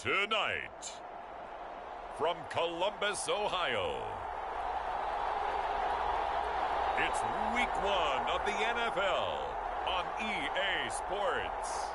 Tonight, from Columbus, Ohio, it's Week 1 of the NFL on EA Sports.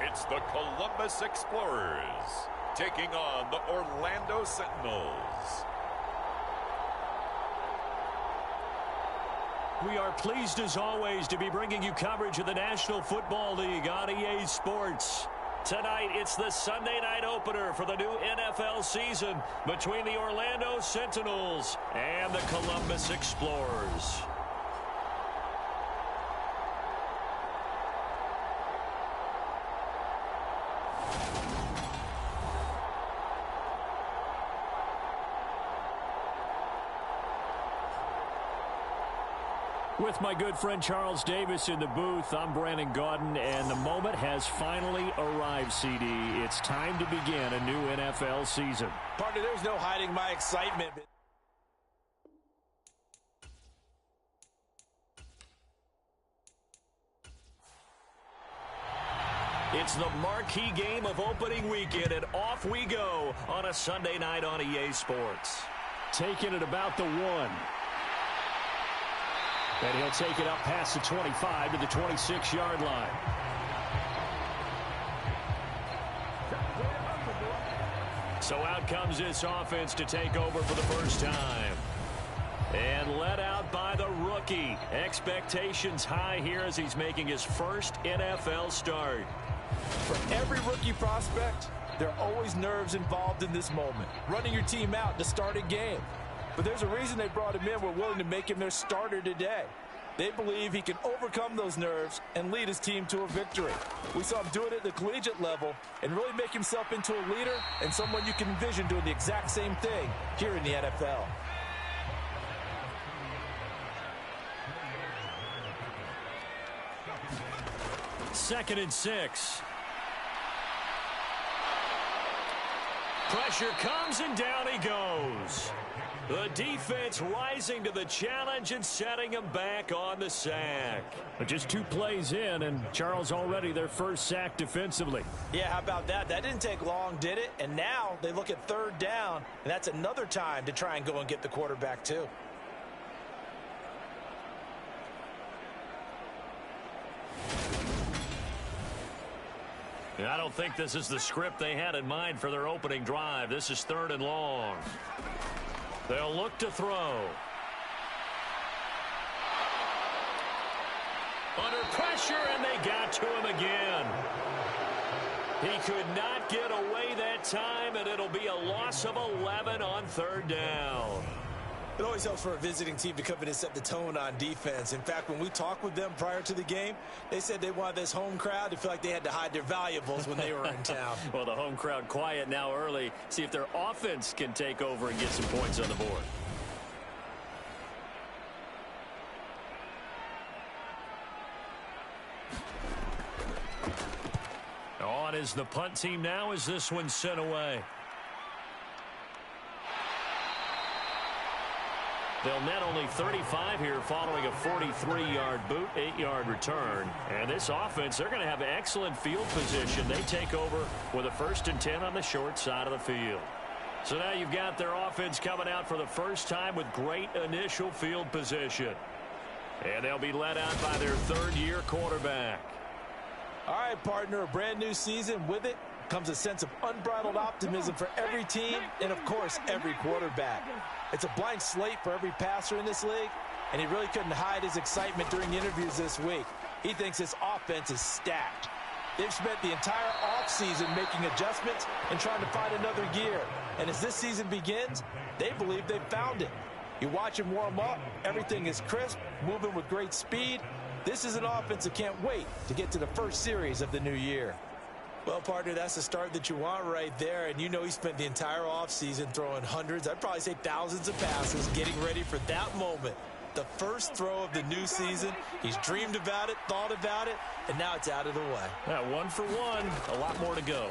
It's the Columbus Explorers taking on the Orlando Sentinels. We are pleased as always to be bringing you coverage of the National Football League on EA Sports. Tonight, it's the Sunday night opener for the new NFL season between the Orlando Sentinels and the Columbus Explorers. With my good friend Charles Davis in the booth, I'm Brandon Gaudin, and the moment has finally arrived, CD. It's time to begin a new NFL season. Partner, there's no hiding my excitement. It's the marquee game of opening weekend, and off we go on a Sunday night on EA Sports. Taking it about the 1. And he'll take it up past the 25 to the 26-yard line. So out comes this offense to take over for the first time. And led out by the rookie. Expectations high here as he's making his first NFL start. For every rookie prospect, there are always nerves involved in this moment. Running your team out to start a game. But there's a reason they brought him in. We're willing to make him their starter today. They believe he can overcome those nerves and lead his team to a victory. We saw him do it at the collegiate level and really make himself into a leader and someone you can envision doing the exact same thing here in the NFL. Second and 6. Pressure comes and down he goes. The defense rising to the challenge and setting him back on the sack. But just 2 plays in, and Charles already their first sack defensively. Yeah, how about that? That didn't take long, did it? And now they look at 3rd down, and that's another time to try and go and get the quarterback too. I don't think this is the script they had in mind for their opening drive. This is 3rd and long. They'll look to throw. Under pressure, and they got to him again. He could not get away that time, and it'll be a loss of 11 on 3rd down. It always helps for a visiting team to come in and set the tone on defense. In fact, when we talked with them prior to the game, they said they wanted this home crowd to feel like they had to hide their valuables when they were in town. Well, the home crowd quiet now early. See if their offense can take over and get some points on the board. On is the punt team now as this one's sent away. They'll net only 35 here following a 43-yard boot, 8-yard return. And this offense, they're going to have excellent field position. They take over with a 1st and 10 on the short side of the field. So now you've got their offense coming out for the first time with great initial field position. And they'll be led out by their 3rd-year quarterback. All right, partner, a brand new season. With it comes a sense of unbridled optimism for every team and, of course, every quarterback. It's a blank slate for every passer in this league, and he really couldn't hide his excitement during the interviews this week. He thinks this offense is stacked. They've spent the entire offseason making adjustments and trying to find another gear. And as this season begins, they believe they've found it. You watch him warm up, everything is crisp, moving with great speed. This is an offense that can't wait to get to the first series of the new year. Well, partner, that's the start that you want right there. And you know he spent the entire offseason throwing hundreds, I'd probably say thousands of passes, getting ready for that moment. The first throw of the new season. He's dreamed about it, thought about it, and now it's out of the way. Yeah, 1 for 1. A lot more to go.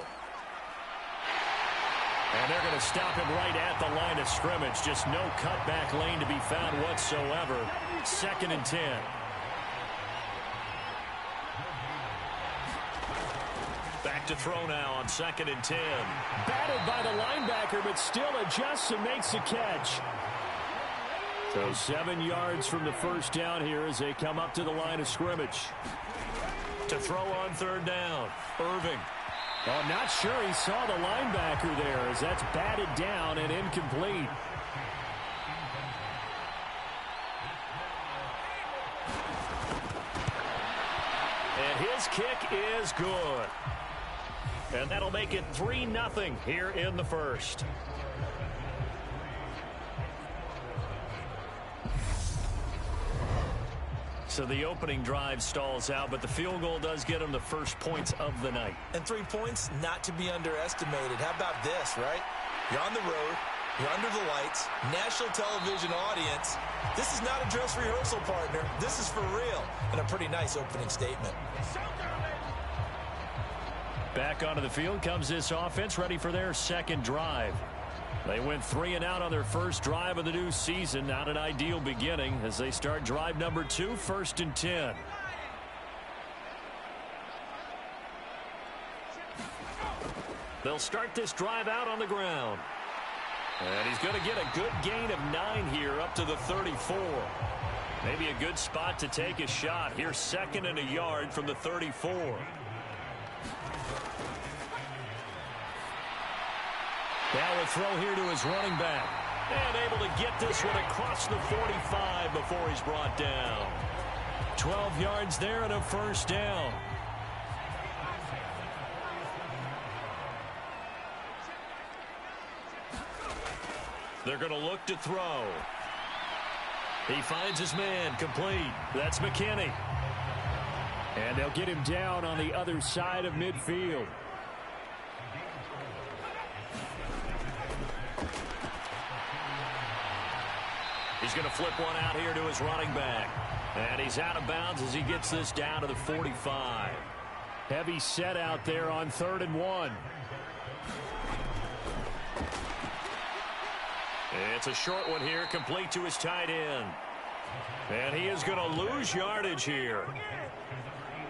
And they're going to stop him right at the line of scrimmage. Just no cutback lane to be found whatsoever. 2nd and 10. Back to throw now on 2nd and 10. Batted by the linebacker, but still adjusts and makes the catch. So 7 yards from the first down here as they come up to the line of scrimmage. To throw on 3rd down, Irving. Oh, not sure he saw the linebacker there as that's batted down and incomplete. And his kick is good. And that'll make it 3-0 here in the first. So the opening drive stalls out, but the field goal does get him the first points of the night. And 3 points not to be underestimated. How about this, right? You're on the road. You're under the lights. National television audience. This is not a dress rehearsal, partner. This is for real. And a pretty nice opening statement. Back onto the field comes this offense, ready for their second drive. They went 3 and out on their first drive of the new season. Not an ideal beginning as they start drive number 2, 1st and 10. They'll start this drive out on the ground. And he's going to get a good gain of 9 here up to the 34. Maybe a good spot to take a shot. Here's 2nd and a yard from the 34. Now a throw here to his running back. And able to get this one across the 45 before he's brought down. 12 yards there and a first down. They're going to look to throw. He finds his man, complete. That's McKinney. And they'll get him down on the other side of midfield. He's going to flip one out here to his running back. And he's out of bounds as he gets this down to the 45. Heavy set out there on 3rd and 1. It's a short one here, complete to his tight end. And he is going to lose yardage here.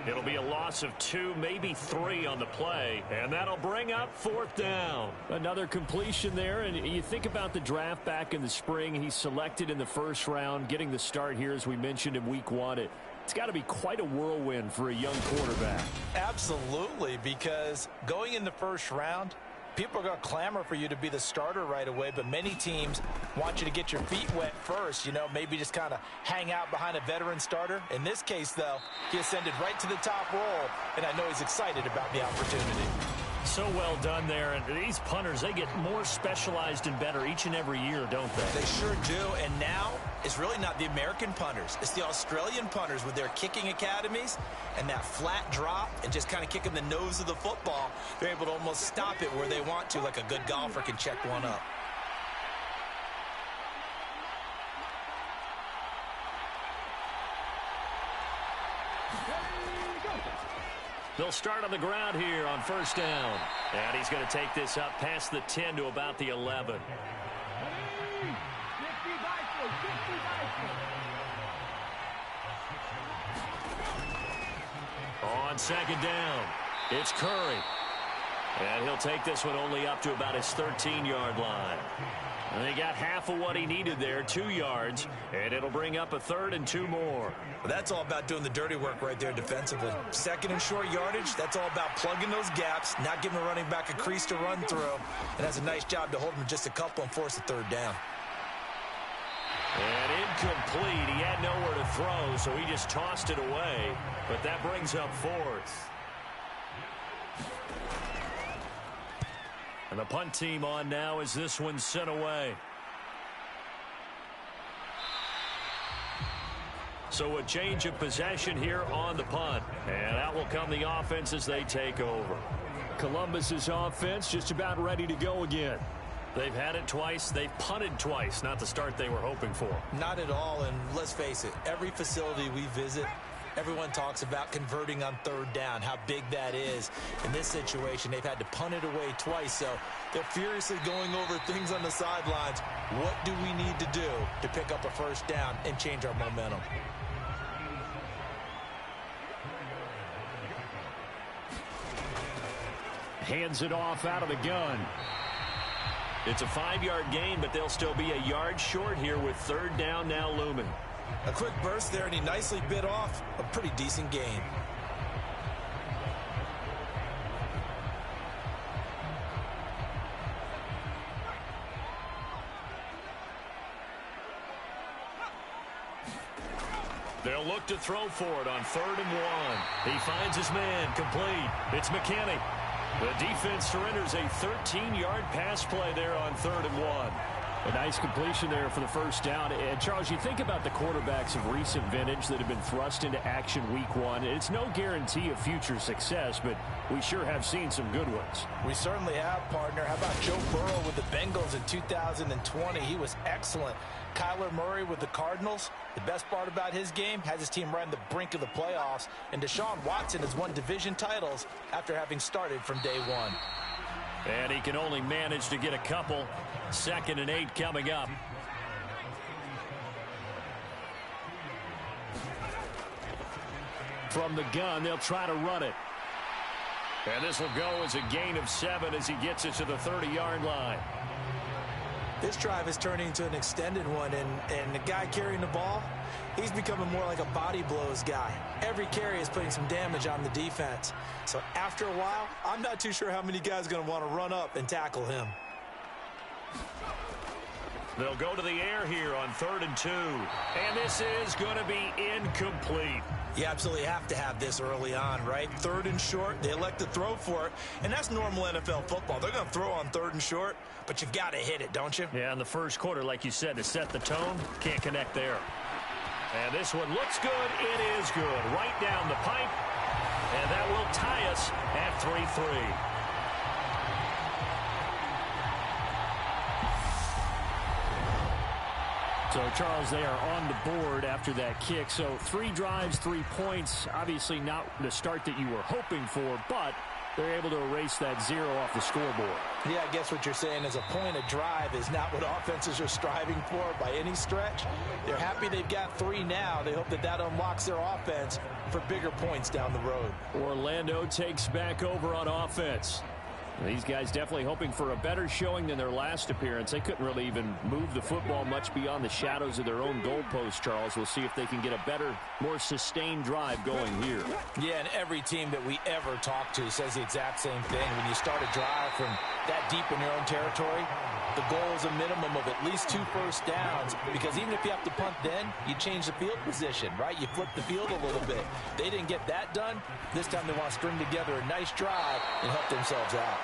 It'll be a loss of 2, maybe 3 on the play, and that'll bring up 4th down. Another completion there, and you think about the draft back in the spring. He's selected in the first round, getting the start here, as we mentioned in week 1. It's got to be quite a whirlwind for a young quarterback. Absolutely, because going in the first round, people are going to clamor for you to be the starter right away, but many teams want you to get your feet wet first, you know, maybe just kind of hang out behind a veteran starter. In this case, though, he ascended right to the top role, and I know he's excited about the opportunity. So well done there, and these punters, they get more specialized and better each and every year, don't they? They sure do, and now it's really not the American punters. It's the Australian punters with their kicking academies and that flat drop and just kind of kicking the nose of the football. They're able to almost stop it where they want to, like a good golfer can check one up. They'll start on the ground here on 1st down. And he's going to take this up past the 10 to about the 11. On 2nd down, it's Curry. And he'll take this one only up to about his 13-yard line. And they got half of what he needed there, 2 yards, and it'll bring up a 3rd and 2 more. That's all about doing the dirty work right there defensively. 2nd and short yardage, that's all about plugging those gaps, not giving a running back a crease to run through. And that's a nice job to hold him just a couple and force a 3rd down. And incomplete. He had nowhere to throw, so he just tossed it away. But that brings up 4th. And the punt team on now as this one's sent away. So a change of possession here on the punt. And out will come the offense as they take over. Columbus's offense just about ready to go again. They've had it twice. They've punted twice. Not the start they were hoping for. Not at all, and let's face it, every facility we visit, everyone talks about converting on third down, how big that is. In this situation, they've had to punt it away twice, so they're furiously going over things on the sidelines. What do we need to do to pick up a first down and change our momentum? Hands it off out of the gun. It's a 5-yard gain, but they'll still be a yard short here with third down now looming. A quick burst there, and he nicely bit off a pretty decent gain. They'll look to throw for it on 3rd and 1. He finds his man complete. It's McKinney. The defense surrenders a 13-yard pass play there on 3rd and 1. A nice completion there for the first down. And, Charles, you think about the quarterbacks of recent vintage that have been thrust into action week 1. It's no guarantee of future success, but we sure have seen some good ones. We certainly have, partner. How about Joe Burrow with the Bengals in 2020? He was excellent. Kyler Murray with the Cardinals. The best part about his game, has his team right on the brink of the playoffs. And Deshaun Watson has won division titles after having started from day 1. And he can only manage to get a couple. 2nd and 8 coming up. From the gun, they'll try to run it. And this will go as a gain of 7 as he gets it to the 30-yard line. This drive is turning into an extended one, and the guy carrying the ball, he's becoming more like a body blows guy. Every carry is putting some damage on the defense. So after a while, I'm not too sure how many guys are going to want to run up and tackle him. They'll go to the air here on 3rd and 2. And this is going to be incomplete. You absolutely have to have this early on, right? 3rd and short, they elect to throw for it, and that's normal NFL football. They're going to throw on 3rd and short, but you've got to hit it, don't you? Yeah, in the first quarter, like you said, to set the tone, can't connect there. And this one looks good. It is good. Right down the pipe, and that will tie us at 3-3. So, Charles, they are on the board after that kick. So 3 drives, 3 points. Obviously not the start that you were hoping for, but they're able to erase that 0 off the scoreboard. Yeah, I guess what you're saying is a point of drive is not what offenses are striving for by any stretch. They're happy they've got 3 now. They hope that that unlocks their offense for bigger points down the road. Orlando takes back over on offense. These guys definitely hoping for a better showing than their last appearance. They couldn't really even move the football much beyond the shadows of their own goalpost, Charles. We'll see if they can get a better, more sustained drive going here. Yeah, and every team that we ever talk to says the exact same thing. When you start a drive from that deep in your own territory, the goal is a minimum of at least 2 first downs, because even if you have to punt then, you change the field position, right? You flip the field a little bit. They didn't get that done. This time they want to string together a nice drive and help themselves out.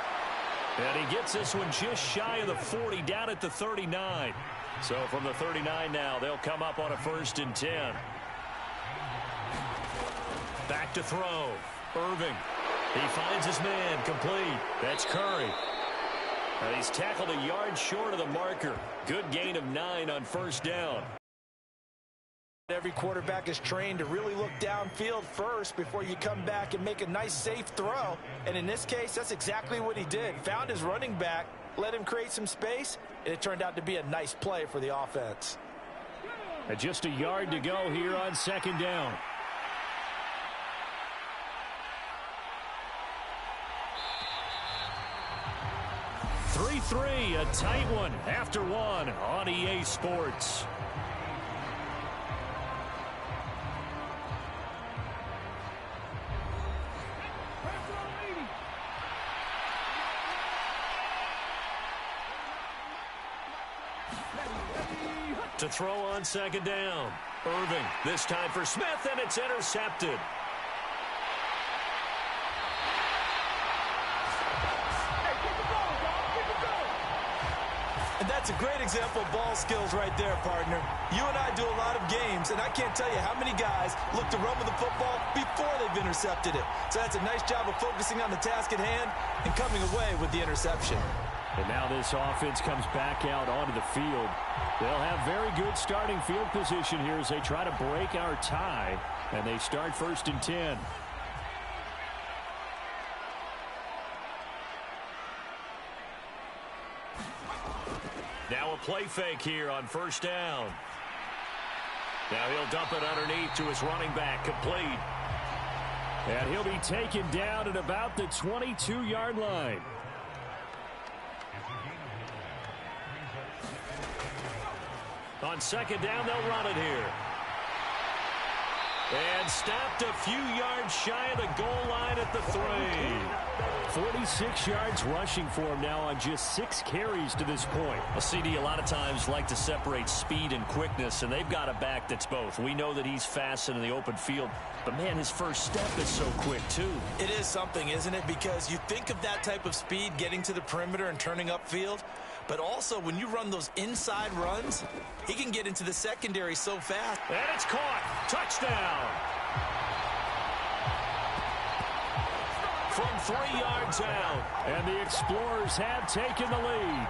And he gets this one just shy of the 40, down at the 39. So from the 39 now, they'll come up on a 1st and 10. Back to throw. Irving. He finds his man complete. That's Curry. And he's tackled a yard short of the marker. Good gain of 9 on 1st down. Every quarterback is trained to really look downfield first before you come back and make a nice, safe throw. And in this case, that's exactly what he did. Found his running back, let him create some space, and it turned out to be a nice play for the offense. And just a yard to go here on 2nd down. (3-3), a tight one after 1 on EA Sports. To throw on 2nd down. Irving, this time for Smith, and it's intercepted. And that's a great example of ball skills right there, partner. You and I do a lot of games, and I can't tell you how many guys look to run with the football before they've intercepted it. So that's a nice job of focusing on the task at hand and coming away with the interception. And now this offense comes back out onto the field. They'll have very good starting field position here as they try to break our tie. And they start 1st and 10. Now a play fake here on 1st down. Now he'll dump it underneath to his running back, complete. And he'll be taken down at about the 22-yard line. On 2nd down, they'll run it here. And stopped a few yards shy of the goal line at the 3. 46 yards rushing for him now on just 6 carries to this point. Well, CD, a lot of times like to separate speed and quickness, and they've got a back that's both. We know that he's fast in the open field, but, man, his first step is so quick, too. It is something, isn't it? Because you think of that type of speed getting to the perimeter and turning upfield, but also when you run those inside runs, he can get into the secondary so fast. And it's caught. Touchdown. From 3 yards out. And the Explorers have taken the lead.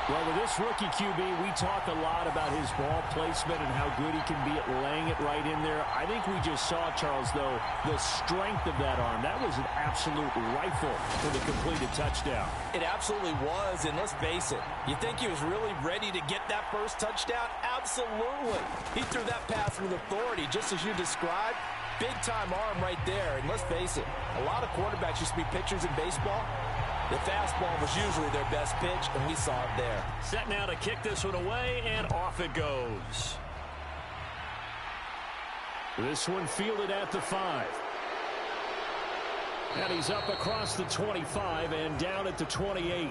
Well, with this rookie QB, we talk a lot about his ball placement and how good he can be at laying it right in there. I think we just saw, Charles, though, the strength of that arm. That was an absolute rifle for the completed touchdown. It absolutely was, and let's face it, you think he was really ready to get that first touchdown? Absolutely. He threw that pass with authority, just as you described. Big-time arm right there, and let's face it, a lot of quarterbacks used to be pitchers in baseball. The fastball was usually their best pitch, and we saw it there. Set now to kick this one away, and off it goes. This one fielded at the 5. And he's up across the 25 and down at the 28.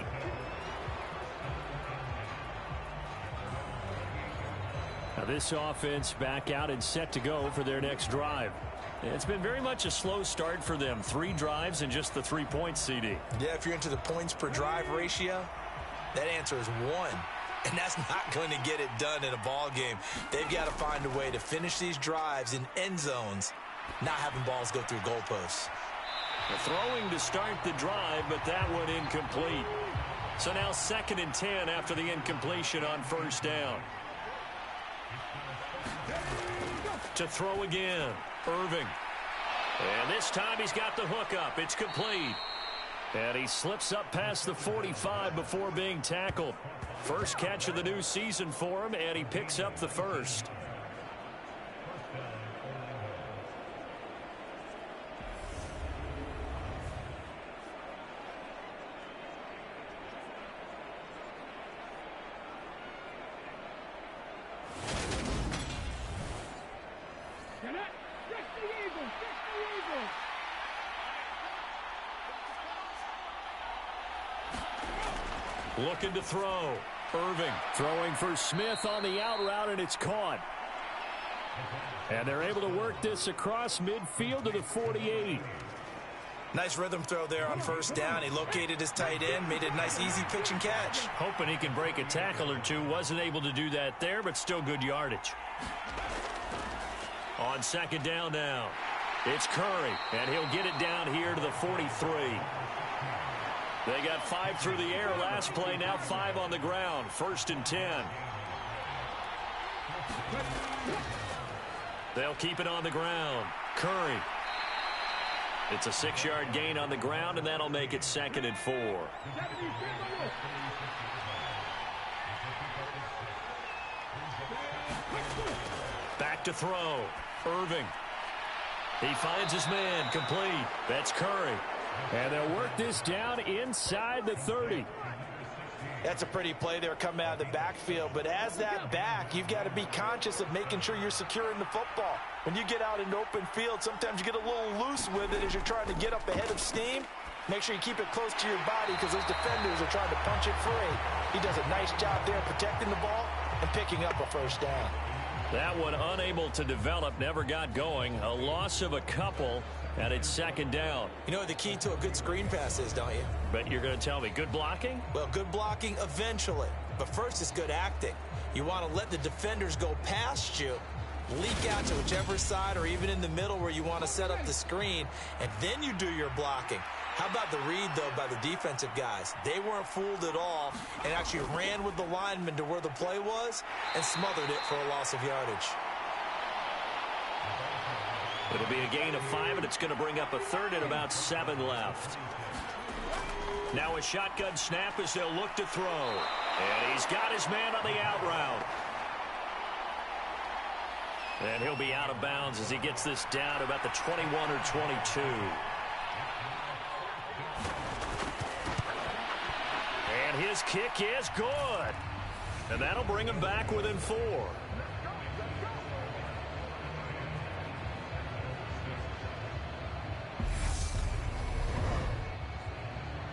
Now this offense back out and set to go for their next drive. It's been very much a slow start for them. 3 drives and just the 3 points, CD. Yeah, if you're into the points per drive ratio, that answer is 1. And that's not going to get it done in a ball game. They've got to find a way to finish these drives in end zones, not having balls go through goalposts. Throwing to start the drive, but that one incomplete. So now 2nd and 10 after the incompletion on 1st down. To throw again. Irving. And this time he's got the hook up. It's complete. And he slips up past the 45 before being tackled. First catch of the new season for him, and he picks up the first. Looking to throw. Irving throwing for Smith on the out route, and it's caught. And they're able to work this across midfield to the 48. Nice rhythm throw there on 1st down. He located his tight end, made a nice easy pitch and catch. Hoping he can break a tackle or two. Wasn't able to do that there, but still good yardage. On 2nd down now, it's Curry, and he'll get it down here to the 43. They got 5 through the air last play, now 5 on the ground. 1st and 10. They'll keep it on the ground. Curry. It's a 6-yard gain on the ground, and that'll make it 2nd and 4. Back to throw. Irving. He finds his man, complete. That's Curry. And they'll work this down inside the 30. That's a pretty play there coming out of the backfield. But as that back, you've got to be conscious of making sure you're securing the football. When you get out in open field, sometimes you get a little loose with it as you're trying to get up ahead of steam. Make sure you keep it close to your body because those defenders are trying to punch it free. He does a nice job there protecting the ball and picking up a 1st down. That one unable to develop, never got going. A loss of a couple, and it's 2nd down. You know what the key to a good screen pass is, don't you? But you're going to tell me, good blocking? Well, good blocking eventually. But first is good acting. You want to let the defenders go past you, leak out to whichever side or even in the middle where you want to set up the screen, and then you do your blocking. How about the read, though, by the defensive guys? They weren't fooled at all and actually ran with the lineman to where the play was and smothered it for a loss of yardage. It'll be a gain of 5, and it's going to bring up a third and about 7 left. Now a shotgun snap as they'll look to throw. And he's got his man on the out route. And he'll be out of bounds as he gets this down about the 21 or 22. And his kick is good. And that'll bring him back within 4.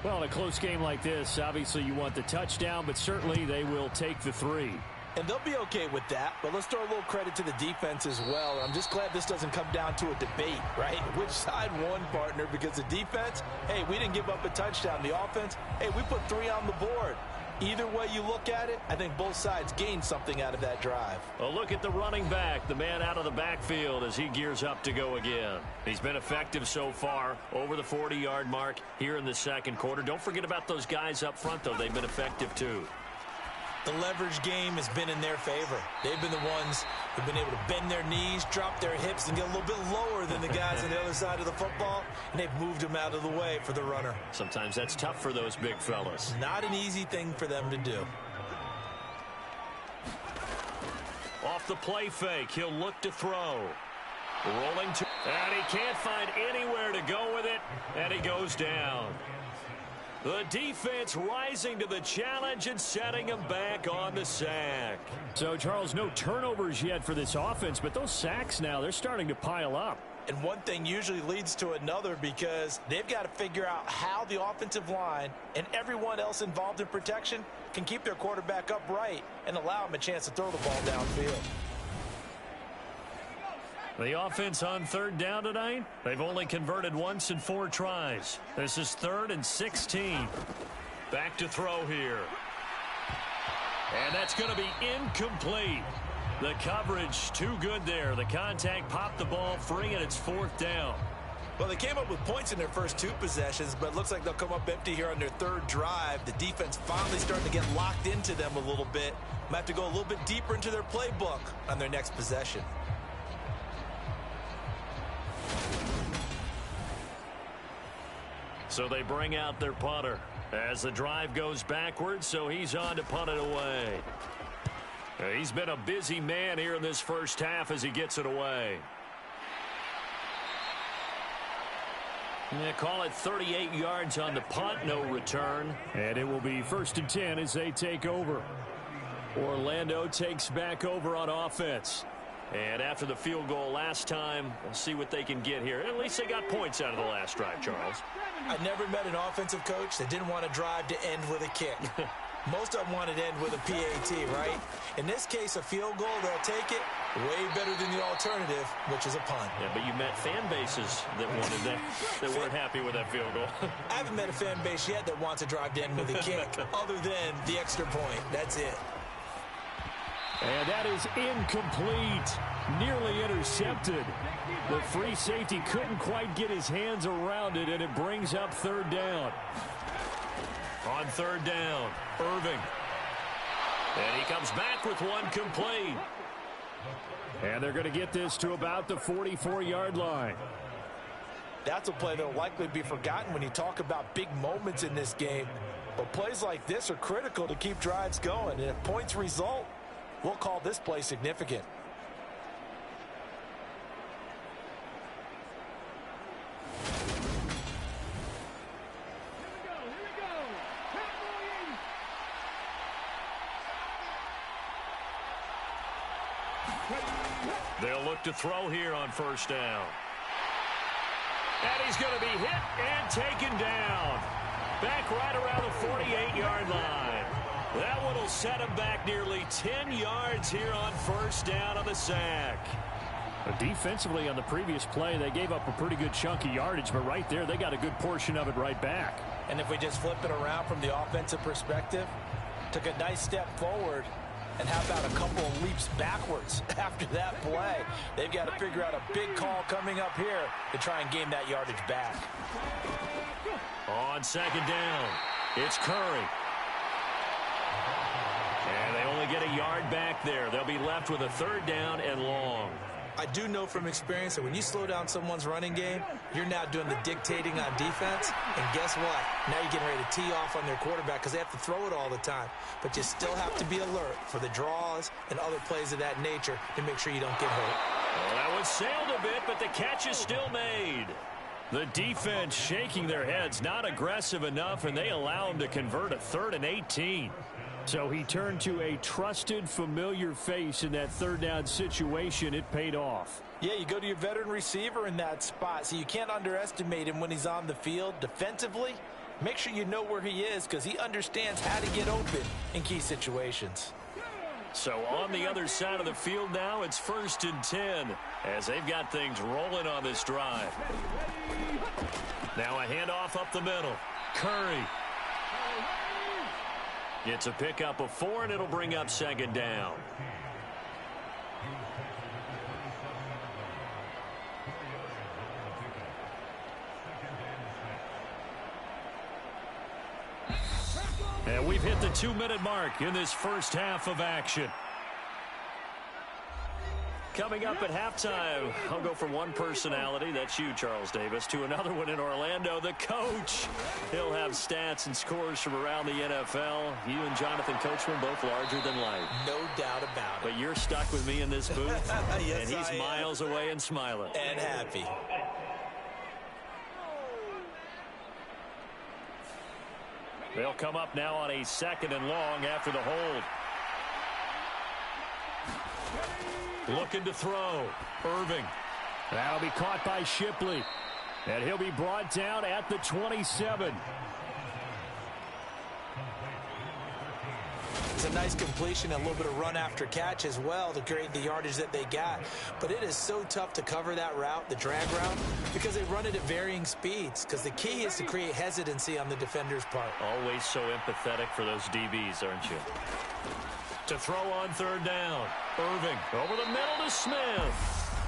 Well, in a close game like this, obviously you want the touchdown, but certainly they will take the 3. And they'll be okay with that, but let's throw a little credit to the defense as well. I'm just glad this doesn't come down to a debate, right? Which side won, partner? Because the defense, hey, we didn't give up a touchdown. The offense, hey, we put 3 on the board. Either way you look at it, I think both sides gained something out of that drive. A look at the running back, the man out of the backfield as he gears up to go again. He's been effective so far, over the 40-yard mark here in the second quarter. Don't forget about those guys up front, though. They've been effective, too. The leverage game has been in their favor. They've been the ones who've been able to bend their knees, drop their hips, and get a little bit lower than the guys on the other side of the football, and they've moved them out of the way for the runner. Sometimes that's tough for those big fellas. Not an easy thing for them to do. Off the play fake, he'll look to throw. Rolling to, and he can't find anywhere to go with it, and he goes down. The defense rising to the challenge and setting him back on the sack. So, Charles, no turnovers yet for this offense, but those sacks now, they're starting to pile up. And one thing usually leads to another because they've got to figure out how the offensive line and everyone else involved in protection can keep their quarterback upright and allow him a chance to throw the ball downfield. The offense on third down tonight, they've only converted once in 4 tries. This is 3rd and 16. Back to throw here. And that's going to be incomplete. The coverage too good there. The contact popped the ball free, and it's 4th down. Well, they came up with points in their first 2 possessions, but it looks like they'll come up empty here on their 3rd drive. The defense finally starting to get locked into them a little bit. Might have to go a little bit deeper into their playbook on their next possession. So they bring out their punter as the drive goes backwards, so he's on to punt it away. He's been a busy man here in this first half as he gets it away. They call it 38 yards on the punt, no return. And it will be 1st and 10 as they take over. Orlando takes back over on offense. And after the field goal last time, we'll see what they can get here. At least they got points out of the last drive, Charles. I never met an offensive coach that didn't want to drive to end with a kick. Most of them wanted to end with a PAT, right? In this case, a field goal, they'll take it way better than the alternative, which is a punt. Yeah, but you met fan bases that wanted that, that weren't happy with that field goal. I haven't met a fan base yet that wants to drive to end with a kick, other than the extra point. That's it. And that is incomplete. Nearly intercepted. The free safety couldn't quite get his hands around it, and it brings up 3rd down. On 3rd down, Irving. And he comes back with one complete. And they're going to get this to about the 44-yard line. That's a play that will likely be forgotten when you talk about big moments in this game. But plays like this are critical to keep drives going. And if points result, we'll call this play significant. They'll look to throw here on 1st down. And he's going to be hit and taken down. Back right around the 48-yard line. That one will set him back nearly 10 yards here on 1st down on the sack. Defensively on the previous play, they gave up a pretty good chunk of yardage, but right there, they got a good portion of it right back. And if we just flip it around from the offensive perspective, took a nice step forward, And how about a couple of leaps backwards after that play? They've got to figure out a big call coming up here to try and gain that yardage back. On second down, it's Curry. And they only get a yard back there. They'll be left with a third down and long. I do know from experience that when you slow down someone's running game, you're now doing the dictating on defense. And guess what? Now you're getting ready to tee off on their quarterback because they have to throw it all the time. But you still have to be alert for the draws and other plays of that nature to make sure you don't get hurt. Well, that one sailed a bit, but the catch is still made. The defense shaking their heads, not aggressive enough, and they allow them to convert a 3rd and 18. So he turned to a trusted, familiar face in that third down situation. It paid off. Yeah, you go to your veteran receiver in that spot, so you can't underestimate him when he's on the field defensively. Make sure you know where he is because he understands how to get open in key situations. So on the other side of the field now, it's 1st and 10 as they've got things rolling on this drive. Now a handoff up the middle. Curry. It's a pickup of 4, and it'll bring up second down. And we've hit the 2-minute mark in this first half of action. Coming up at halftime, I'll go from one personality, that's you, Charles Davis, to another one in Orlando, the coach. He'll have stats and scores from around the NFL. You and Jonathan Coachman both larger than life. No doubt about it. But you're stuck with me in this booth, yes, and he's miles away and smiling. And happy. They'll come up now on a 2nd and long after the hold. Looking to throw. Irving. That'll be caught by Shipley. And he'll be brought down at the 27. It's a nice completion, a little bit of run after catch as well to create the yardage that they got. But it is so tough to cover that route, the drag route, because they run it at varying speeds. Because the key is to create hesitancy on the defender's part. Always so empathetic for those DBs, aren't you? To throw on 3rd down. Irving over the middle to Smith.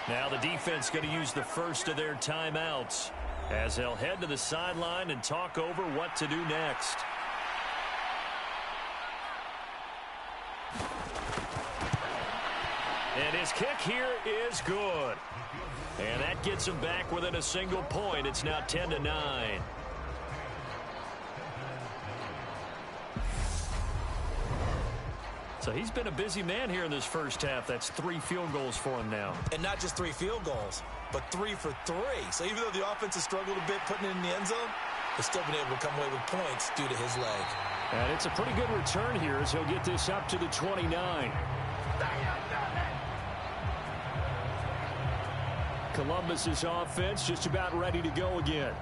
Now the defense going to use the first of their timeouts as they'll head to the sideline and talk over what to do next. And his kick here is good. And that gets him back within a single point. It's now 10-9. So he's been a busy man here in this first half. That's 3 field goals for him now. And not just 3 field goals, but 3 for 3. So even though the offense has struggled a bit putting it in the end zone, they've still been able to come away with points due to his leg. And it's a pretty good return here as he'll get this up to the 29. Columbus's offense just about ready to go again.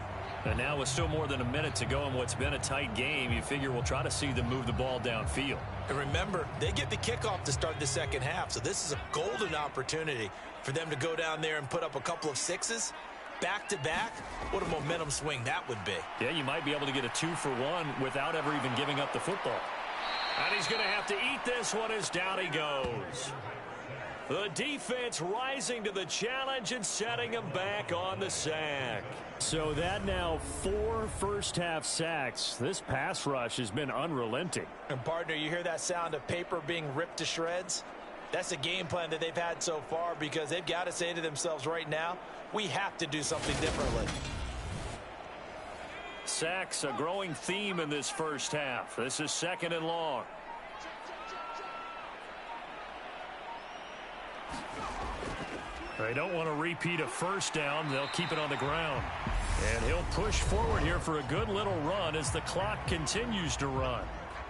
And now with still more than a minute to go in what's been a tight game, you figure we'll try to see them move the ball downfield. And remember, they get the kickoff to start the second half, so this is a golden opportunity for them to go down there and put up a couple of 6s back-to-back. What a momentum swing that would be. Yeah, you might be able to get a 2-for-1 without ever even giving up the football. And he's going to have to eat this one as down he goes. The defense rising to the challenge and setting him back on the sack. So that now 4 first-half sacks. This pass rush has been unrelenting. And, partner, you hear that sound of paper being ripped to shreds? That's a game plan that they've had so far because they've got to say to themselves right now, we have to do something differently. Sacks, a growing theme in this first half. This is 2nd and long. They don't want to repeat a first down. They'll keep it on the ground. And he'll push forward here for a good little run as the clock continues to run.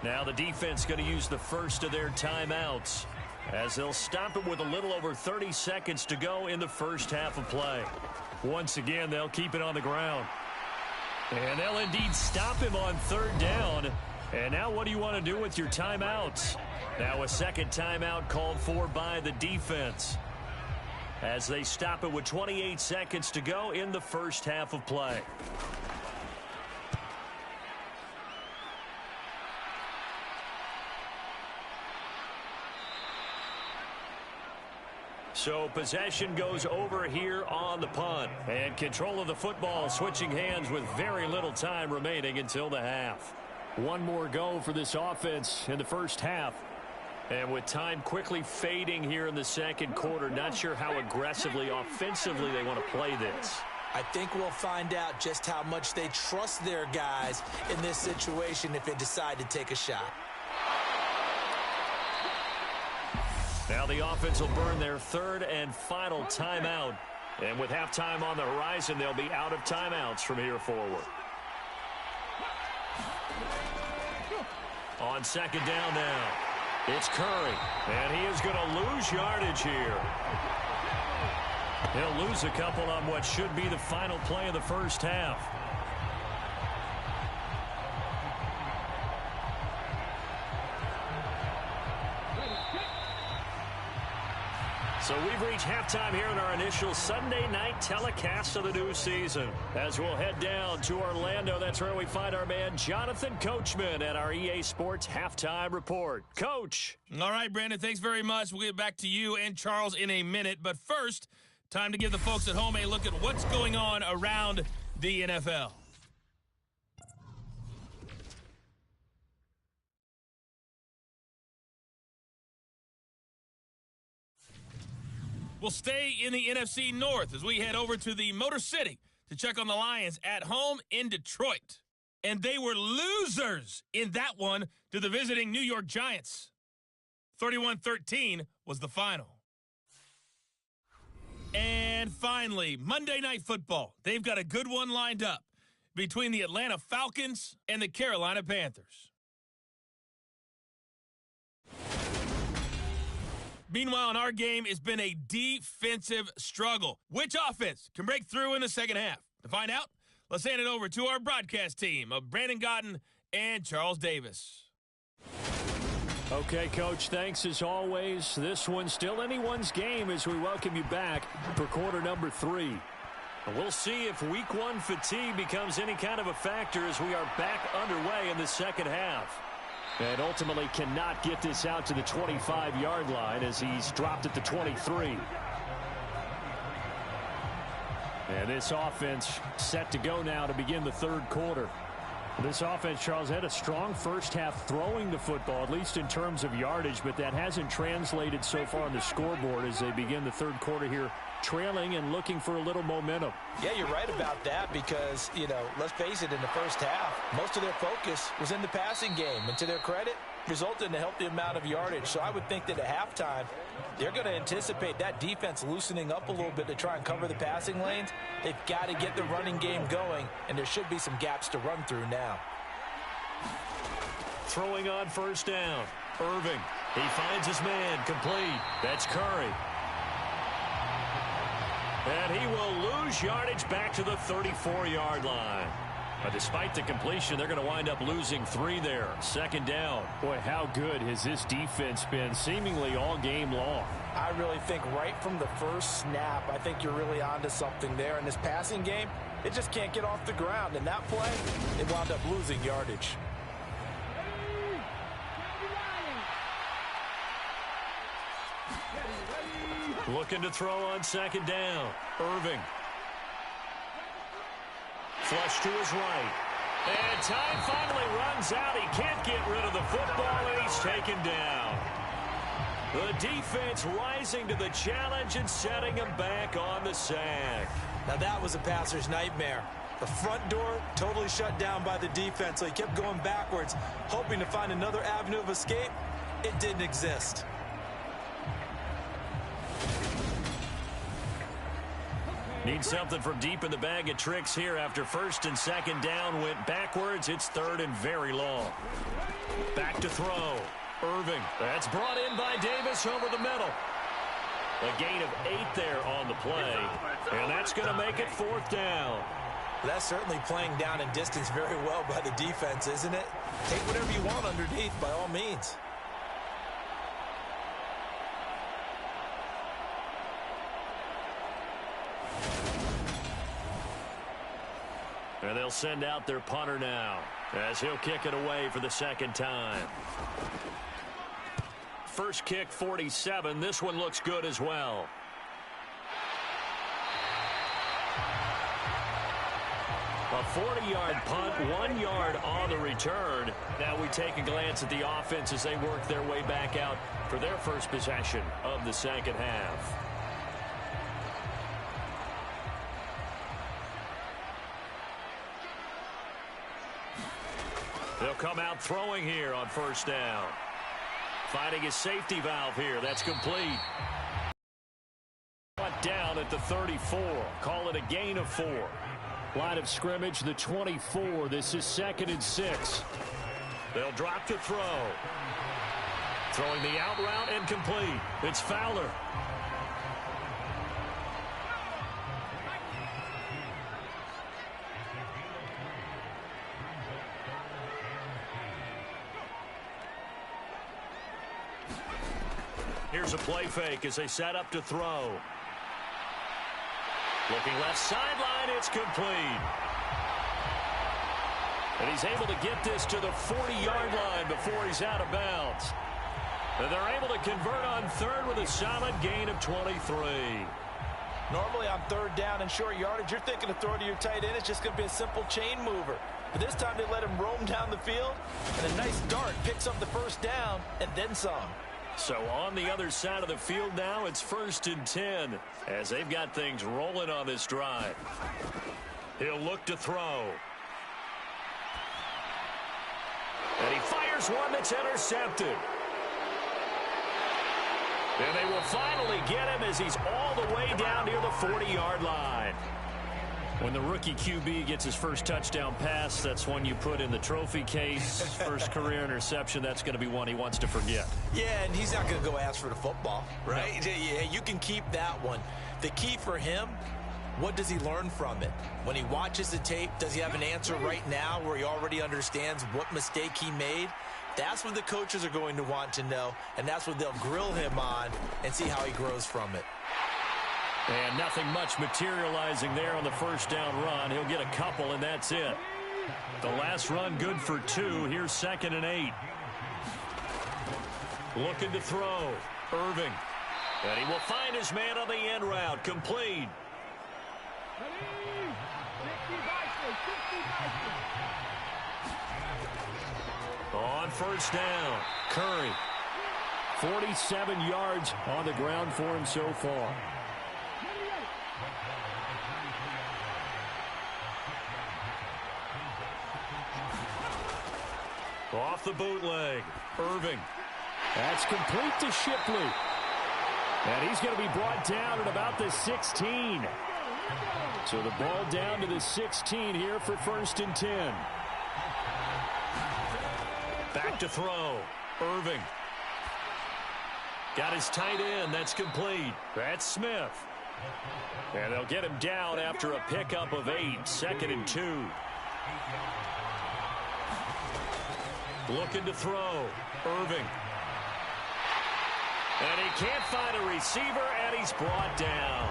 Now the defense going to use the first of their timeouts as they'll stop it with a little over 30 seconds to go in the first half of play. Once again, they'll keep it on the ground. And they'll indeed stop him on 3rd down. And now what do you want to do with your timeouts? Now a second timeout called for by the defense as they stop it with 28 seconds to go in the first half of play. So possession goes over here on the punt. And control of the football switching hands with very little time remaining until the half. One more go for this offense in the first half. And with time quickly fading here in the second quarter, not sure how aggressively, offensively they want to play this. I think we'll find out just how much they trust their guys in this situation if they decide to take a shot. Now the offense will burn their third and final timeout. And with halftime on the horizon, they'll be out of timeouts from here forward. On second down now, it's Curry. And he is going to lose yardage here. He'll lose a couple on what should be the final play of the first half. So we've reached halftime here in our initial Sunday night telecast of the new season. As we'll head down to Orlando, that's where we find our man Jonathan Coachman at our EA Sports Halftime Report. Coach. All right, Brandon, thanks very much. We'll get back to you and Charles in a minute. But first, time to give the folks at home a look at what's going on around the NFL. We'll stay in the NFC North as we head over to the Motor City to check on the Lions at home in Detroit. And they were losers in that one to the visiting New York Giants. 31-13 was the final. And finally, Monday Night Football. They've got a good one lined up between the Atlanta Falcons and the Carolina Panthers. Meanwhile, in our game, it's been a defensive struggle. Which offense can break through in the second half? To find out, let's hand it over to our broadcast team of Brandon Gotten and Charles Davis. Okay, Coach, thanks as always. This one's still anyone's game as we welcome you back for quarter number 3. We'll see if week 1 fatigue becomes any kind of a factor as we are back underway in the second half. And ultimately cannot get this out to the 25-yard line as he's dropped at the 23. And this offense set to go now to begin the third quarter. This offense, Charles, had a strong first half throwing the football, at least in terms of yardage, but that hasn't translated so far on the scoreboard as they begin the third quarter here, trailing and looking for a little momentum. Yeah, you're right about that because, let's face it, in the first half, most of their focus was in the passing game. And to their credit, resulted in a healthy amount of yardage. So I would think that at halftime, they're going to anticipate that defense loosening up a little bit to try and cover the passing lanes. They've got to get the running game going, and there should be some gaps to run through now. Throwing on first down. Irving. He finds his man. Complete. That's Curry. And he will lose yardage back to the 34-yard line. But despite the completion, they're going to wind up losing 3 there. Second down. Boy, how good has this defense been seemingly all game long? I really think right from the first snap, I think you're really onto something there. In this passing game, it just can't get off the ground. And that play, it wound up losing yardage. Looking to throw on second down. Irving. Flush to his right. And time finally runs out. He can't get rid of the football, and he's taken down. The defense rising to the challenge and setting him back on the sack. Now that was a passer's nightmare. The front door totally shut down by the defense, so he kept going backwards, hoping to find another avenue of escape. It didn't exist. Need something from deep in the bag of tricks here after first and second down went backwards. It's third and very long. Back to throw. Irving. That's brought in by Davis over the middle. A gain of 8 there on the play. And that's going to make it fourth down. That's certainly playing down in distance very well by the defense, isn't it? Take whatever you want underneath by all means. And they'll send out their punter now as he'll kick it away for the second time. First kick, 47. This one looks good as well. A 40-yard punt, 1 yard on the return. Now we take a glance at the offense as they work their way back out for their first possession of the second half. They'll come out throwing here on first down. Finding his safety valve here. That's complete. Down at the 34. Call it a gain of 4. Line of scrimmage, the 24. This is 2nd and 6. They'll drop to throw. Throwing the out route and complete. It's Fowler. Here's a play fake as they set up to throw. Looking left sideline, it's complete. And he's able to get this to the 40-yard line before he's out of bounds. And they're able to convert on third with a solid gain of 23. Normally on third down and short yardage, you're thinking to throw to your tight end. It's just going to be a simple chain mover. But this time they let him roam down the field, and a nice dart picks up the first down and then some. So on the other side of the field now, it's 1st and 10 as they've got things rolling on this drive. He'll look to throw. And he fires one that's intercepted. And they will finally get him as he's all the way down near the 40-yard line. When the rookie QB gets his first touchdown pass, that's one you put in the trophy case. First career interception, that's going to be one he wants to forget. Yeah, and he's not going to go ask for the football, right? No. Yeah, you can keep that one. The key for him, what does he learn from it? When he watches the tape, does he have an answer right now where he already understands what mistake he made? That's what the coaches are going to want to know, and that's what they'll grill him on and see how he grows from it. And nothing much materializing there on the first down run. He'll get a couple, and that's it. The last run good for 2. Here's 2nd and 8. Looking to throw. Irving. And he will find his man on the end route. Complete. On first down, Curry. 47 yards on the ground for him so far. Off the bootleg, Irving. That's complete to Shipley. And he's going to be brought down at about the 16. So the ball down to the 16 here for 1st and 10. Back to throw, Irving. Got his tight end, that's complete. That's Smith. And they'll get him down after a pickup of 8, 2nd and 2. Looking to throw. Irving. And he can't find a receiver, and he's brought down.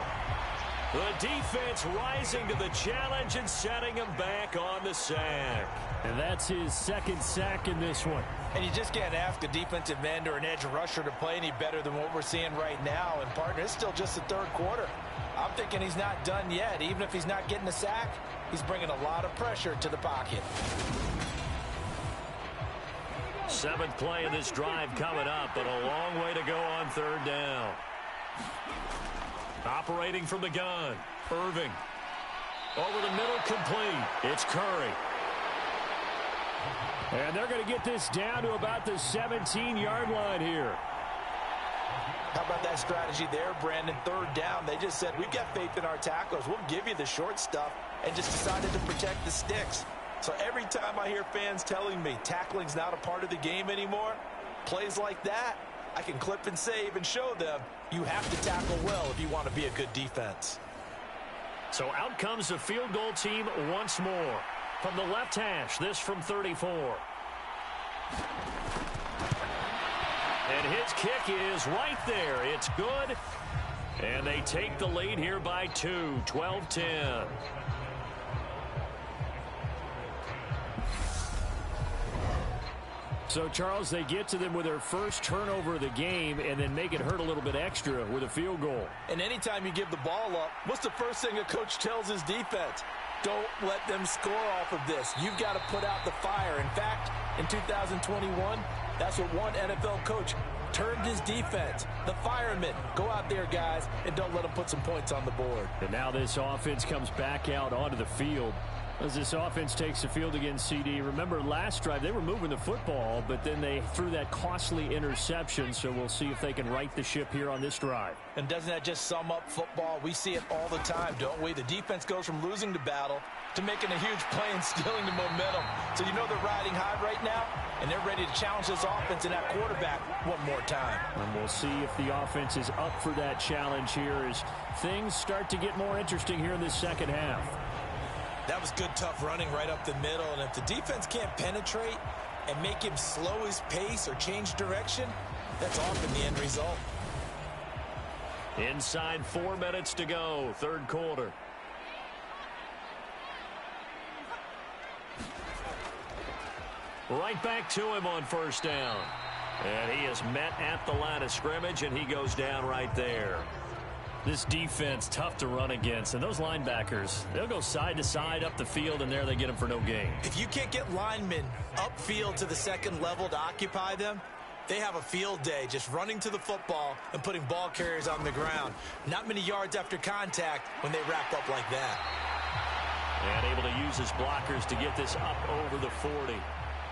The defense rising to the challenge and setting him back on the sack. And that's his 2nd sack in this one. And you just can't ask a defensive end or an edge rusher to play any better than what we're seeing right now. And, partner, it's still just the 3rd quarter. I'm thinking he's not done yet. Even if he's not getting a sack, he's bringing a lot of pressure to the pocket. 7th play of this drive coming up, but a long way to go on 3rd down. Operating from the gun, Irving. Over the middle, complete. It's Curry. And they're going to get this down to about the 17-yard line here. How about that strategy there, Brandon? 3rd down, they just said, we've got faith in our tacklers. We'll give you the short stuff, and just decided to protect the sticks. So every time I hear fans telling me tackling's not a part of the game anymore, plays like that, I can clip and save and show them you have to tackle well if you want to be a good defense. So out comes the field goal team once more. From the left hash, this from 34. And his kick is right there. It's good. And they take the lead here by 2, 12-10. So, Charles, they get to them with their first turnover of the game and then make it hurt a little bit extra with a field goal. And anytime you give the ball up, what's the first thing a coach tells his defense? Don't let them score off of this. You've got to put out the fire. In fact, in 2021, that's what one NFL coach termed his defense. The firemen. Go out there, guys, and don't let them put some points on the board. And now this offense comes back out onto the field. As this offense takes the field against CD, remember last drive they were moving the football, but then they threw that costly interception, so we'll see if they can right the ship here on this drive. And doesn't that just sum up football? We see it all the time, don't we? The defense goes from losing the battle to making a huge play and stealing the momentum. So you know they're riding high right now, and they're ready to challenge this offense and that quarterback one more time. And we'll see if the offense is up for that challenge here as things start to get more interesting here in this second half. That was good, tough running right up the middle. And if the defense can't penetrate and make him slow his pace or change direction, that's often the end result. Inside 4 minutes to go, third quarter. Right back to him on first down. And he is met at the line of scrimmage, and he goes down right there. This defense, tough to run against. And those linebackers, they'll go side to side up the field, and there they get them for no gain. If you can't get linemen upfield to the second level to occupy them, they have a field day just running to the football and putting ball carriers on the ground. Not many yards after contact when they wrap up like that. And able to use his blockers to get this up over the 40.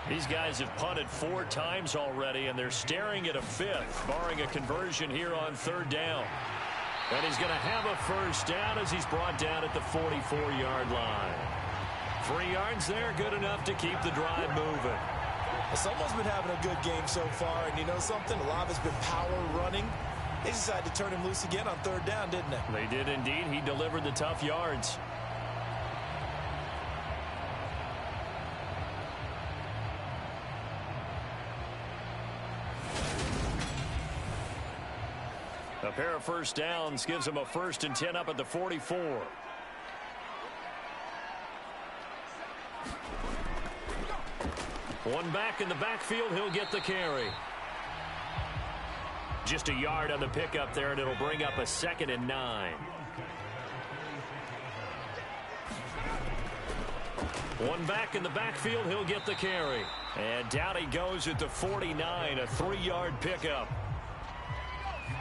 These guys have punted 4 times already, and they're staring at a 5th, barring a conversion here on third down. And he's going to have a first down as he's brought down at the 44-yard line. 3 yards there, good enough to keep the drive moving. Someone's been having a good game so far, and you know something? A lot of it's been power running. They decided to turn him loose again on third down, didn't they? They did indeed. He delivered the tough yards. A pair of first downs gives him a 1st and 10 up at the 44. One back in the backfield, he'll get the carry. Just a yard on the pickup there, and it'll bring up a 2nd and 9. One back in the backfield, he'll get the carry. And down he goes at the 49, a 3-yard pickup.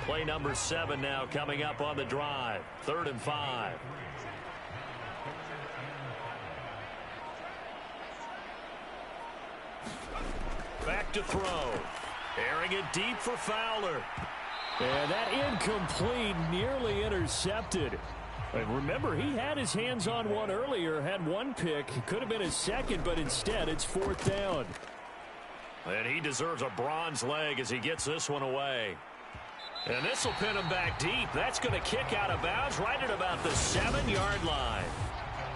Play number 7 now coming up on the drive. 3rd and 5. Back to throw. Airing it deep for Fowler. And that incomplete, nearly intercepted. And remember, he had his hands on one earlier, had one pick. Could have been his 2nd, but instead it's 4th down. And he deserves a bronze leg as he gets this one away. And this will pin him back deep. That's going to kick out of bounds right at about the 7-yard line.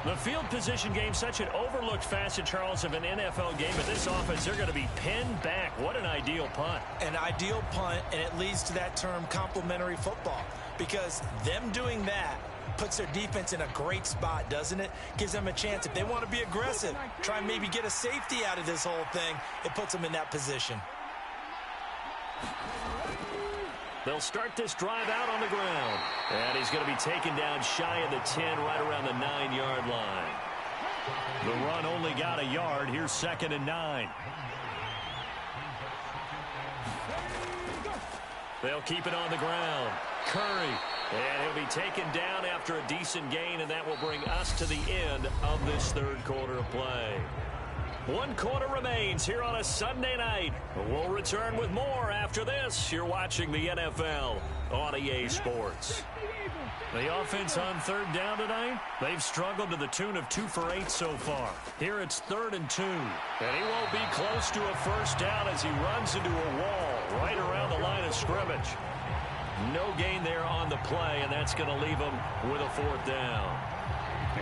The field position game, such an overlooked facet, Charles, of an NFL game. But this offense, they're going to be pinned back. What an ideal punt. An ideal punt, and it leads to that term complementary football. Because them doing that puts their defense in a great spot, doesn't it? Gives them a chance. If they want to be aggressive, try and maybe get a safety out of this whole thing, it puts them in that position. They'll start this drive out on the ground. And he's going to be taken down shy of the 10, right around the 9-yard line. The run only got a yard. Here's 2nd and 9. They'll keep it on the ground. Curry. And he'll be taken down after a decent gain, and that will bring us to the end of this third quarter of play. 1 quarter remains here on a Sunday night. We'll return with more after this. You're watching the NFL on EA Sports. The offense on third down tonight, they've struggled to the tune of 2 for 8 so far. Here it's 3rd and 2. And he won't be close to a first down as he runs into a wall right around the line of scrimmage. No gain there on the play, and that's going to leave him with a 4th down.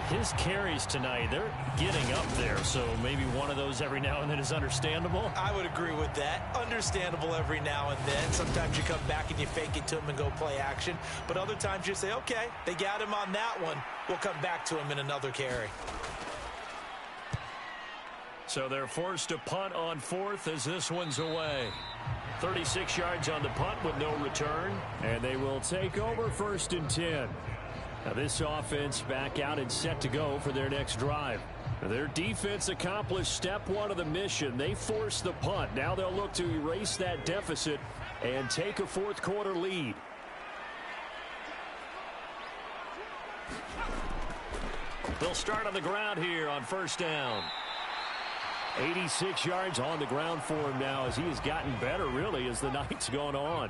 His carries tonight, they're getting up there, so maybe one of those every now and then is understandable. I would agree with that. Understandable every now and then. Sometimes you come back and you fake it to him and go play action. But other times you say, okay, they got him on that one. We'll come back to him in another carry. So they're forced to punt on 4th as this one's away. 36 yards on the punt with no return. And they will take over 1st and 10. Now this offense back out and set to go for their next drive. Their defense accomplished step one of the mission. They forced the punt. Now they'll look to erase that deficit and take a fourth quarter lead. They'll start on the ground here on first down. 86 yards on the ground for him now as he has gotten better really as the night's gone on.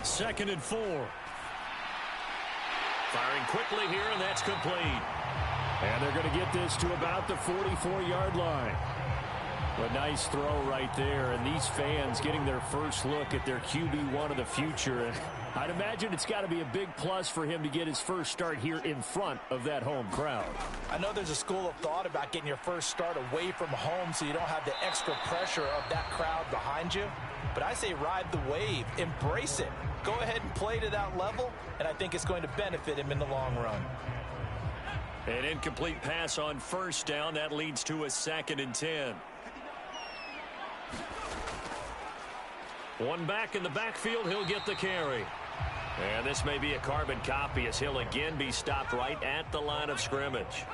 Second and 4. Firing quickly here, and that's complete. And they're going to get this to about the 44-yard line. A nice throw right there, and these fans getting their first look at their QB1 of the future. And I'd imagine it's got to be a big plus for him to get his first start here in front of that home crowd. I know there's a school of thought about getting your first start away from home so you don't have the extra pressure of that crowd behind you. But I say ride the wave, embrace it. Go ahead and play to that level, and I think it's going to benefit him in the long run. An incomplete pass on first down. That leads to a 2nd and 10. One back in the backfield. He'll get the carry. And this may be a carbon copy as he'll again be stopped right at the line of scrimmage.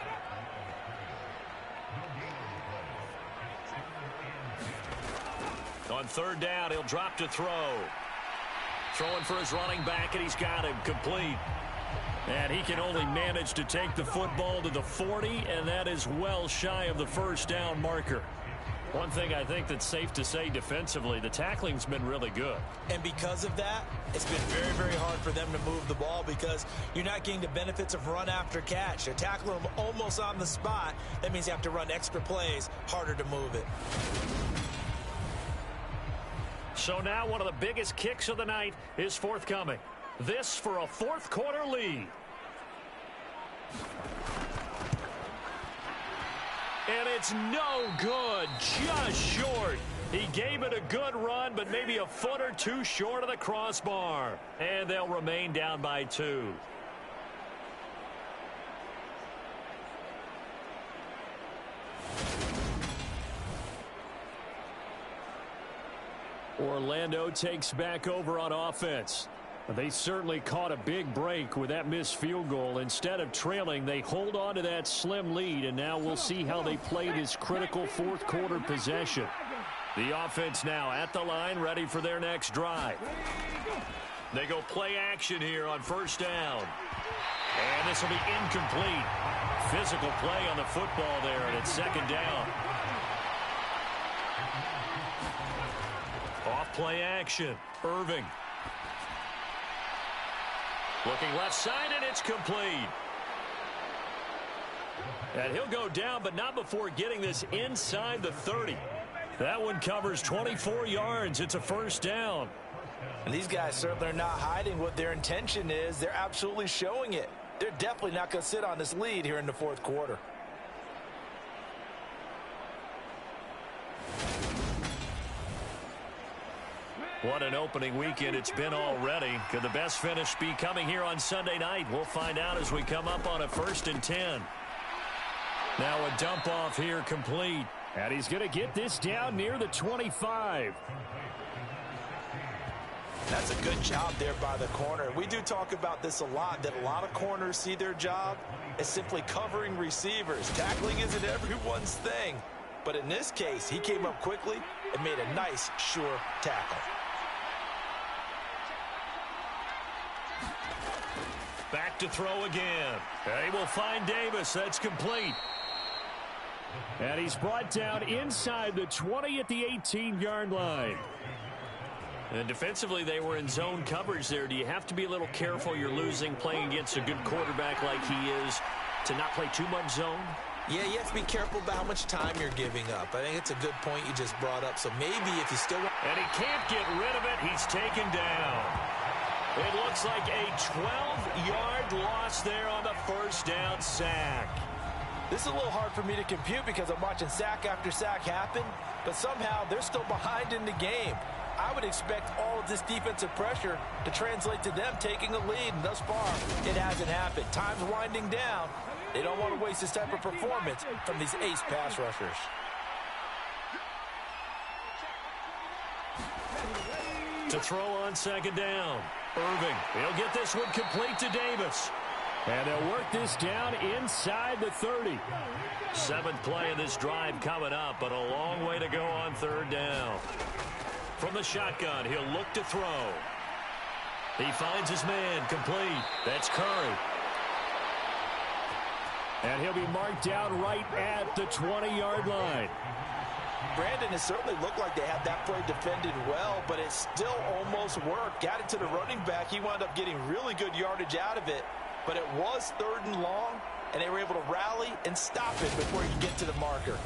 On third down, he'll drop to throw. Throwing for his running back, and he's got him complete. And he can only manage to take the football to the 40, and that is well shy of the first down marker. One thing I think that's safe to say defensively, the tackling's been really good. And because of that, it's been very, very hard for them to move the ball because you're not getting the benefits of run after catch. They're tackling them almost on the spot. That means you have to run extra plays, harder to move it. So now one of the biggest kicks of the night is forthcoming. This for a fourth quarter lead. And it's no good, just short. He gave it a good run, but maybe a foot or two short of the crossbar. And they'll remain down by 2. Orlando takes back over on offense. They certainly caught a big break with that missed field goal. Instead of trailing, they hold on to that slim lead, and now we'll see how they play this critical fourth quarter possession. The offense now at the line, ready for their next drive. They go play action here on first down. And this will be incomplete. Physical play on the football there, and it's second down. Off play action. Irving. Looking left side, and it's complete. And he'll go down, but not before getting this inside the 30. That one covers 24 yards. It's a first down. And these guys certainly are not hiding what their intention is. They're absolutely showing it. They're definitely not going to sit on this lead here in the fourth quarter. What an opening weekend it's been already. Could the best finish be coming here on Sunday night? We'll find out as we come up on a 1st and 10. Now a dump off here complete. And he's going to get this down near the 25. That's a good job there by the corner. We do talk about this a lot, that a lot of corners see their job as simply covering receivers. Tackling isn't everyone's thing. But in this case, he came up quickly and made a nice, sure tackle. Back to throw again. They will find Davis. That's complete. And he's brought down inside the 20 at the 18-yard line. And defensively, they were in zone coverage there. Do you have to be a little careful? You're losing playing against a good quarterback like he is to not play too much zone? Yeah, you have to be careful about how much time you're giving up. I think it's a good point you just brought up. So maybe if you still want... And he can't get rid of it. He's taken down. It looks like a 12-yard loss there on the first down sack. This is a little hard for me to compute because I'm watching sack after sack happen, but somehow they're still behind in the game. I would expect all of this defensive pressure to translate to them taking a lead, and thus far, it hasn't happened. Time's winding down. They don't want to waste this type of performance from these ace pass rushers. To throw on second down. Irving, he'll get this one complete to Davis. And they'll work this down inside the 30. 7th play of this drive coming up, but a long way to go on third down. From the shotgun, he'll look to throw. He finds his man, complete. That's Curry. And he'll be marked down right at the 20-yard line. Brandon, it certainly looked like they had that play defended well, but it still almost worked. Got it to the running back. He wound up getting really good yardage out of it, but it was 3rd and long, and they were able to rally and stop it before he could get to the marker.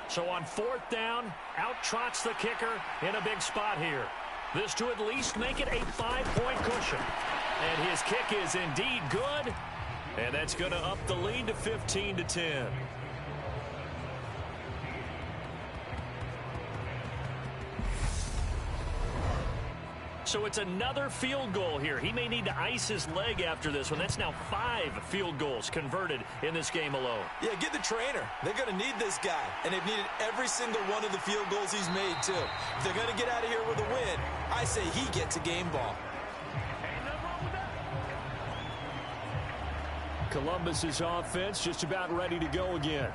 So on 4th down, out trots the kicker in a big spot here. This to at least make it a 5-point cushion. And his kick is indeed good. And that's going to up the lead to 15-10. So it's another field goal here. He may need to ice his leg after this one. That's now 5 field goals converted in this game alone. Yeah, get the trainer. They're going to need this guy. And they've needed every single one of the field goals he's made, too. If they're going to get out of here with a win, I say he gets a game ball. Columbus's offense just about ready to go again.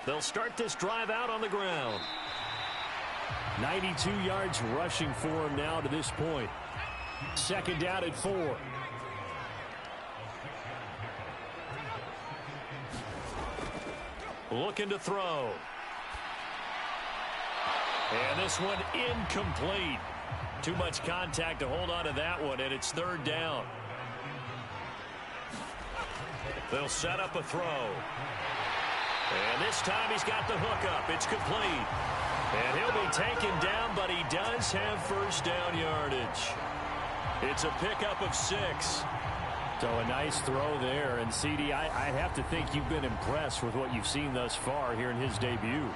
They'll start this drive out on the ground. 92 yards rushing for him now to this point. 2nd down at 4. Looking to throw. And this one incomplete. Too much contact to hold on to that one, and it's 3rd down. They'll set up a throw. And this time he's got the hook up. It's complete. And he'll be taken down, but he does have 1st down yardage. It's a pickup of 6. So a nice throw there. And, CD, I have to think you've been impressed with what you've seen thus far here in his debut.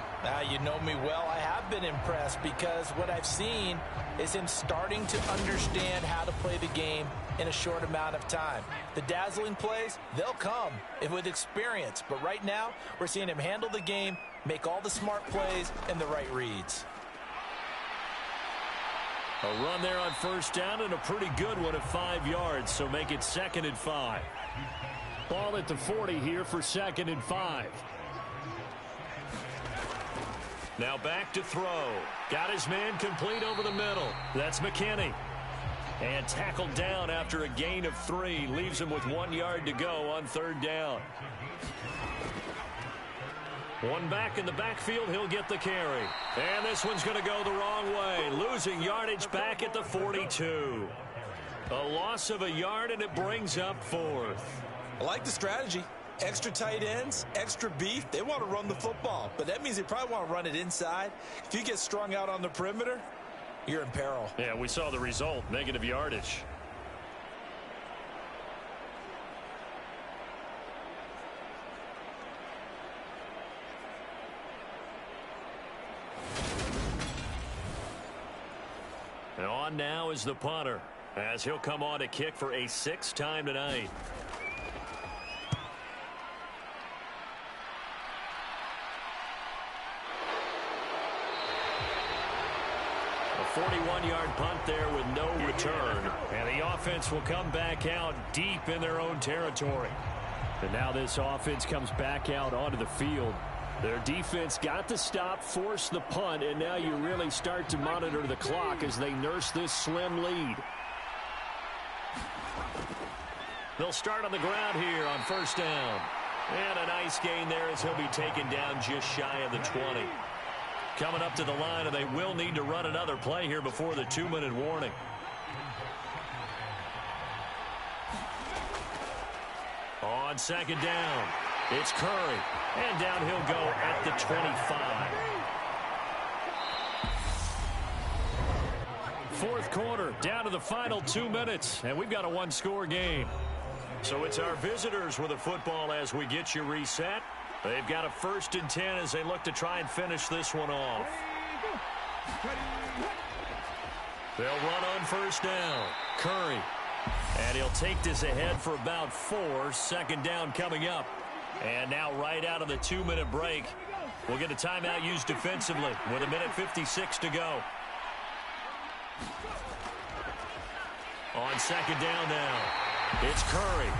You know me well. I have been impressed because what I've seen is him starting to understand how to play the game in a short amount of time. The dazzling plays, they'll come with experience. But right now, we're seeing him handle the game, make all the smart plays, and the right reads. A run there on 1st down and a pretty good one at 5 yards, so make it 2nd and 5. Ball at the 40 here for 2nd and 5. Now back to throw. Got his man complete over the middle. That's McKinney. And tackled down after a gain of 3. Leaves him with 1 yard to go on 3rd down. One back in the backfield, he'll get the carry. And this one's going to go the wrong way. Losing yardage back at the 42. A loss of a yard, and it brings up 4th. I like the strategy. Extra tight ends, extra beef. They want to run the football, but that means they probably want to run it inside. If you get strung out on the perimeter, you're in peril. Yeah, we saw the result, negative yardage. And on now is the punter, as he'll come on to kick for a 6th time tonight. A 41-yard punt there with no return. And the offense will come back out deep in their own territory. And now this offense comes back out onto the field. Their defense got the stop, forced the punt, and now you really start to monitor the clock as they nurse this slim lead. They'll start on the ground here on 1st down. And a nice gain there as he'll be taken down just shy of the 20. Coming up to the line, and they will need to run another play here before the 2-minute warning. On 2nd down, it's Curry. And down he'll go at the 25. 4th quarter, down to the final 2 minutes, and we've got a 1-score game. So it's our visitors with the football as we get you reset. They've got a 1st and 10 as they look to try and finish this one off. They'll run on 1st down. Curry. And he'll take this ahead for about 4. 2nd down coming up. And now right out of the 2-minute break, we'll get a timeout used defensively with 1:56 to go. On 2nd down now, it's Curry.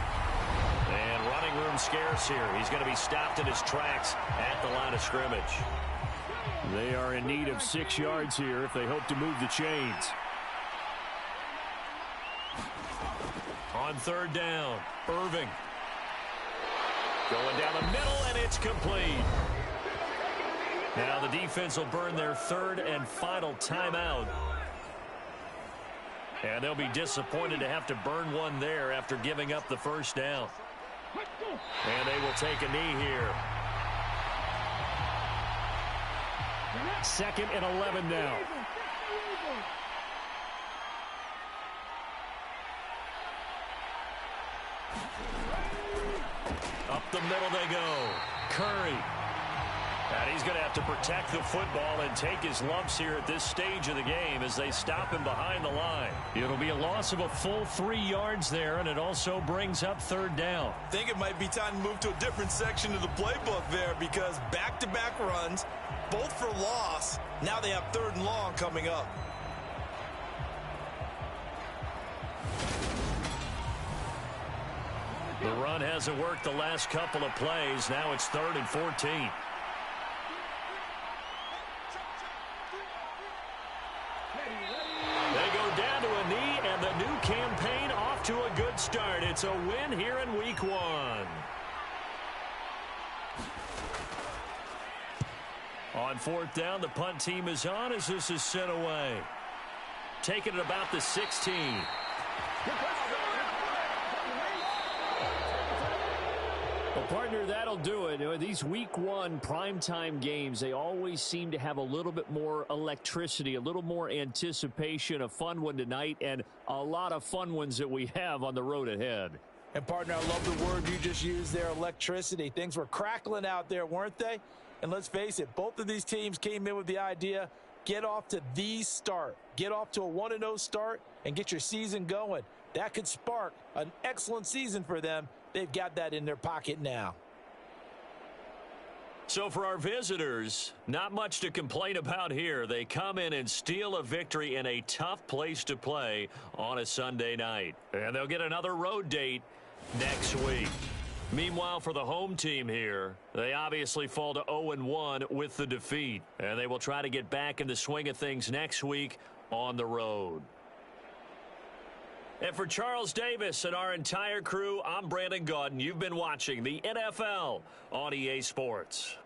And running room scarce here. He's going to be stopped in his tracks at the line of scrimmage. They are in need of 6 yards here if they hope to move the chains. On 3rd down, Irving. Going down the middle, and it's complete. Now the defense will burn their 3rd and final timeout. And they'll be disappointed to have to burn one there after giving up the 1st down. And they will take a knee here. 2nd and 11 now. Up the middle they go. Curry. And he's going to have to protect the football and take his lumps here at this stage of the game as they stop him behind the line. It'll be a loss of a full 3 yards there, and it also brings up 3rd down. I think it might be time to move to a different section of the playbook there because back-to-back runs, both for loss. Now they have 3rd and long coming up. The run hasn't worked the last couple of plays. Now it's 3rd and 14. They go down to a knee, and the new campaign off to a good start. It's a win here in week 1. On 4th down, the punt team is on as this is sent away. Taking it about the 16. Well, partner, that'll do it. These week 1 primetime games, they always seem to have a little bit more electricity, a little more anticipation. A fun one tonight, and a lot of fun ones that we have on the road ahead. And, partner, I love the word you just used there, electricity. Things were crackling out there, weren't they? And let's face it, both of these teams came in with the idea, get off to the start. Get off to a 1-0 start and get your season going. That could spark an excellent season for them. They've got that in their pocket now. So for our visitors, not much to complain about here. They come in and steal a victory in a tough place to play on a Sunday night. And they'll get another road date next week. Meanwhile, for the home team here, they obviously fall to 0-1 with the defeat. And they will try to get back in the swing of things next week on the road. And for Charles Davis and our entire crew, I'm Brandon Gaudin. You've been watching the NFL on EA Sports.